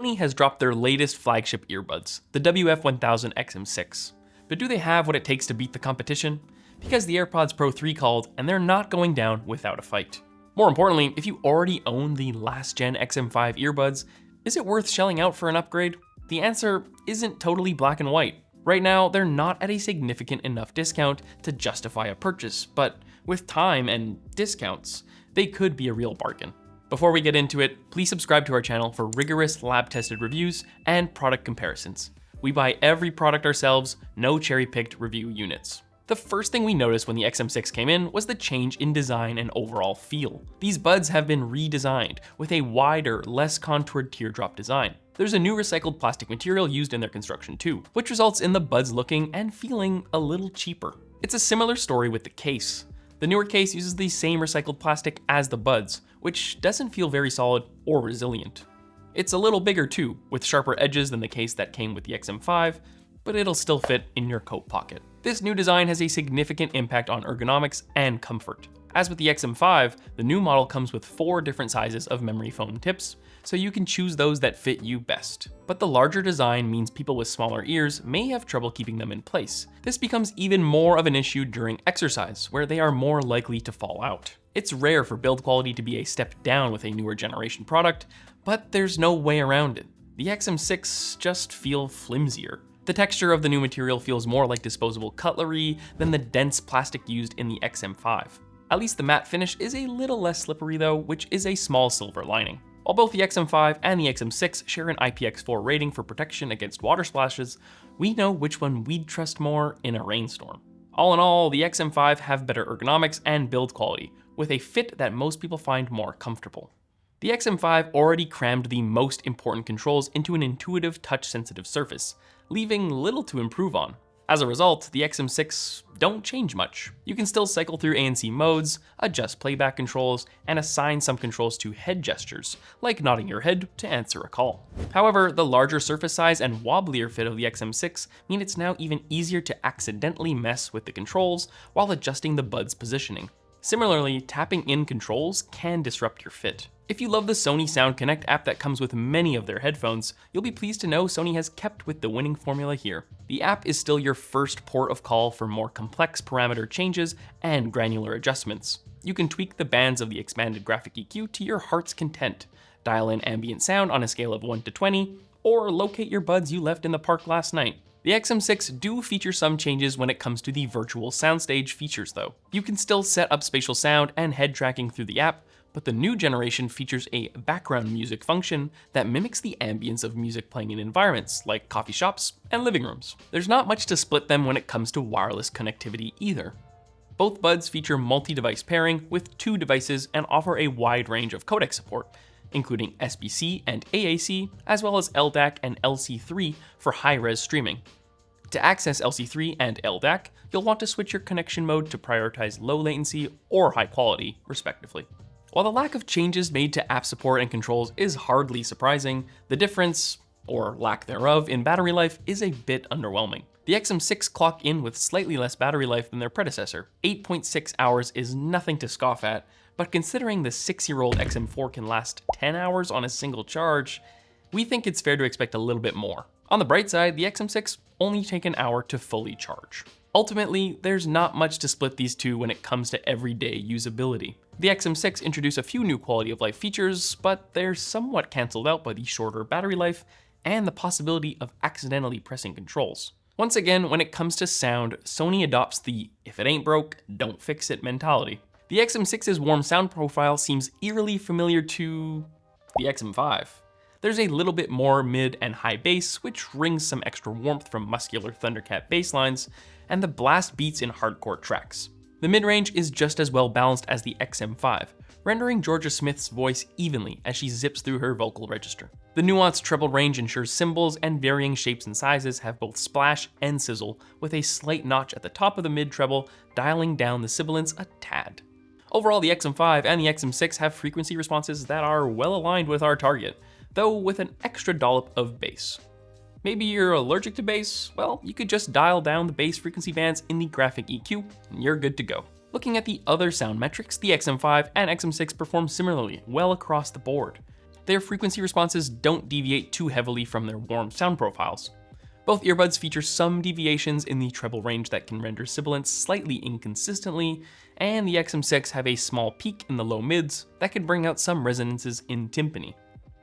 Sony has dropped their latest flagship earbuds, the WF-1000XM6. But do they have what it takes to beat the competition? Because the AirPods Pro 3 called, and they're not going down without a fight. More importantly, if you already own the last-gen XM5 earbuds, is it worth shelling out for an upgrade? The answer isn't totally black and white. Right now, they're not at a significant enough discount to justify a purchase, but with time and discounts, they could be a real bargain. Before we get into it, please subscribe to our channel for rigorous lab-tested reviews and product comparisons. We buy every product ourselves, no cherry-picked review units. The first thing we noticed when the XM6 came in was the change in design and overall feel. These buds have been redesigned with a wider, less contoured teardrop design. There's a new recycled plastic material used in their construction too, which results in the buds looking and feeling a little cheaper. It's a similar story with the case. The newer case uses the same recycled plastic as the buds, which doesn't feel very solid or resilient. It's a little bigger too, with sharper edges than the case that came with the XM5, but it'll still fit in your coat pocket. This new design has a significant impact on ergonomics and comfort. As with the XM5, the new model comes with 4 different sizes of memory foam tips, so you can choose those that fit you best. But the larger design means people with smaller ears may have trouble keeping them in place. This becomes even more of an issue during exercise, where they are more likely to fall out. It's rare for build quality to be a step down with a newer generation product, but there's no way around it. The XM6 just feel flimsier. The texture of the new material feels more like disposable cutlery than the dense plastic used in the XM5. At least the matte finish is a little less slippery though, which is a small silver lining. While both the XM5 and the XM6 share an IPX4 rating for protection against water splashes, we know which one we'd trust more in a rainstorm. All in all, the XM5 have better ergonomics and build quality, with a fit that most people find more comfortable. The XM5 already crammed the most important controls into an intuitive touch-sensitive surface, leaving little to improve on. As a result, the XM6 don't change much. You can still cycle through ANC modes, adjust playback controls, and assign some controls to head gestures, like nodding your head to answer a call. However, the larger surface size and wobblier fit of the XM6 mean it's now even easier to accidentally mess with the controls while adjusting the bud's positioning. Similarly, tapping in controls can disrupt your fit. If you love the Sony Sound Connect app that comes with many of their headphones, you'll be pleased to know Sony has kept with the winning formula here. The app is still your first port of call for more complex parameter changes and granular adjustments. You can tweak the bands of the expanded graphic EQ to your heart's content, dial in ambient sound on a scale of 1 to 20, or locate your buds you left in the park last night. The XM6 do feature some changes when it comes to the virtual soundstage features though. You can still set up spatial sound and head tracking through the app, but the new generation features a background music function that mimics the ambience of music playing in environments like coffee shops and living rooms. There's not much to split them when it comes to wireless connectivity either. Both buds feature multi-device pairing with 2 devices and offer a wide range of codec support, including SBC and AAC, as well as LDAC and LC3 for high-res streaming. To access LC3 and LDAC, you'll want to switch your connection mode to prioritize low latency or high quality, respectively. While the lack of changes made to app support and controls is hardly surprising, the difference, or lack thereof, in battery life is a bit underwhelming. The XM6 clock in with slightly less battery life than their predecessor. 8.6 hours is nothing to scoff at, but considering the 6-year-old XM4 can last 10 hours on a single charge, we think it's fair to expect a little bit more. On the bright side, the XM6 only take an hour to fully charge. Ultimately, there's not much to split these two when it comes to everyday usability. The XM6 introduced a few new quality of life features, but they're somewhat cancelled out by the shorter battery life and the possibility of accidentally pressing controls. Once again, when it comes to sound, Sony adopts the if it ain't broke, don't fix it mentality. The XM6's warm sound profile seems eerily familiar to the XM5. There's a little bit more mid and high bass, which brings some extra warmth from muscular Thundercat bass lines, and the blast beats in hardcore tracks. The mid-range is just as well balanced as the XM5, rendering Georgia Smith's voice evenly as she zips through her vocal register. The nuanced treble range ensures cymbals and varying shapes and sizes have both splash and sizzle, with a slight notch at the top of the mid-treble, dialing down the sibilance a tad. Overall, the XM5 and the XM6 have frequency responses that are well aligned with our target, though with an extra dollop of bass. Maybe you're allergic to bass? Well, you could just dial down the bass frequency bands in the graphic EQ, and you're good to go. Looking at the other sound metrics, the XM5 and XM6 perform similarly well across the board. their frequency responses don't deviate too heavily from their warm sound profiles. Both earbuds feature some deviations in the treble range that can render sibilants slightly inconsistently, and the XM6 have a small peak in the low mids that can bring out some resonances in timpani.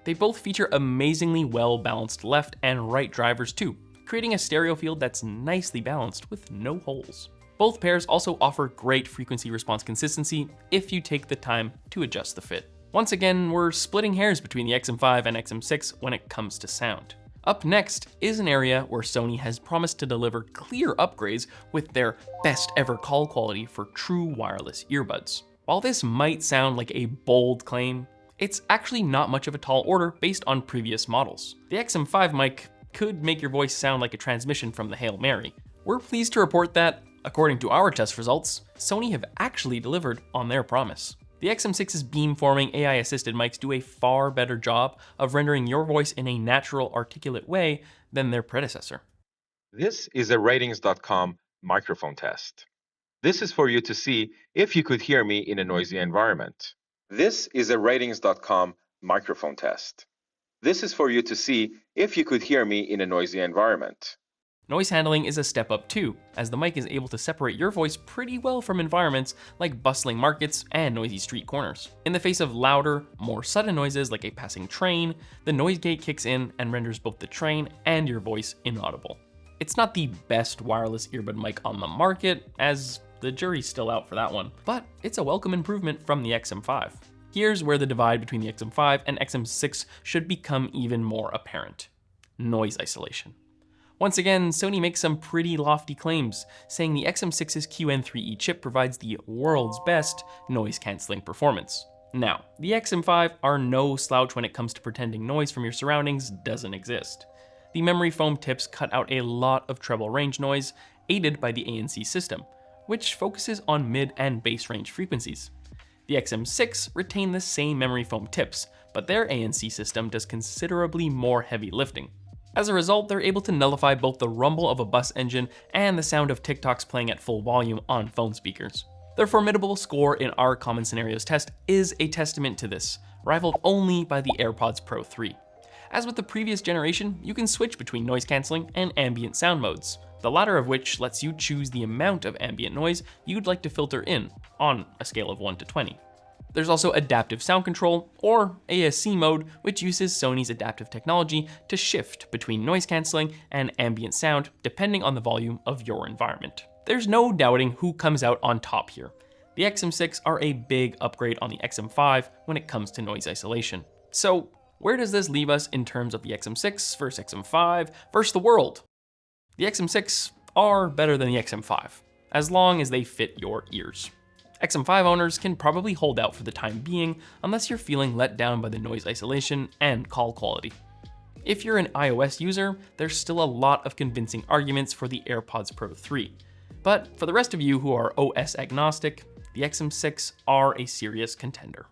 They both feature amazingly well-balanced left and right drivers too, creating a stereo field that's nicely balanced with no holes. Both pairs also offer great frequency response consistency if you take the time to adjust the fit. Once again, we're splitting hairs between the XM5 and XM6 when it comes to sound. Up next is an area where Sony has promised to deliver clear upgrades with their best ever call quality for true wireless earbuds. While this might sound like a bold claim, it's actually not much of a tall order based on previous models. The XM5 mic could make your voice sound like a transmission from the Hail Mary. We're pleased to report that, according to our test results, Sony have actually delivered on their promise. The XM6's beamforming AI-assisted mics do a far better job of rendering your voice in a natural, articulate way than their predecessor. This is a RTINGS.com microphone test. This is for you to see if you could hear me in a noisy environment. This is a RTINGS.com microphone test. This is for you to see if you could hear me in a noisy environment. Noise handling is a step up too, as the mic is able to separate your voice pretty well from environments like bustling markets and noisy street corners. In the face of louder, more sudden noises like a passing train, the noise gate kicks in and renders both the train and your voice inaudible. It's not the best wireless earbud mic on the market, as the jury's still out for that one, but it's a welcome improvement from the XM5. Here's where the divide between the XM5 and XM6 should become even more apparent: noise isolation. Once again, Sony makes some pretty lofty claims, saying the XM6's QN3E chip provides the world's best noise-canceling performance. Now, the XM5 are no slouch when it comes to pretending noise from your surroundings doesn't exist. The memory foam tips cut out a lot of treble range noise, aided by the ANC system, which focuses on mid and bass range frequencies. The XM6 retain the same memory foam tips, but their ANC system does considerably more heavy lifting. As a result, they're able to nullify both the rumble of a bus engine and the sound of TikToks playing at full volume on phone speakers. Their formidable score in our Common Scenarios test is a testament to this, rivaled only by the AirPods Pro 3. As with the previous generation, you can switch between noise cancelling and ambient sound modes, the latter of which lets you choose the amount of ambient noise you'd like to filter in, on a scale of 1 to 20. There's also adaptive sound control, or ASC mode, which uses Sony's adaptive technology to shift between noise cancelling and ambient sound depending on the volume of your environment. There's no doubting who comes out on top here. The XM6 are a big upgrade on the XM5 when it comes to noise isolation. So where does this leave us in terms of the XM6 versus XM5 versus the world? The XM6 are better than the XM5, as long as they fit your ears. XM5 owners can probably hold out for the time being unless you're feeling let down by the noise isolation and call quality. If you're an iOS user, there's still a lot of convincing arguments for the AirPods Pro 3. But for the rest of you who are OS agnostic, the XM6 are a serious contender.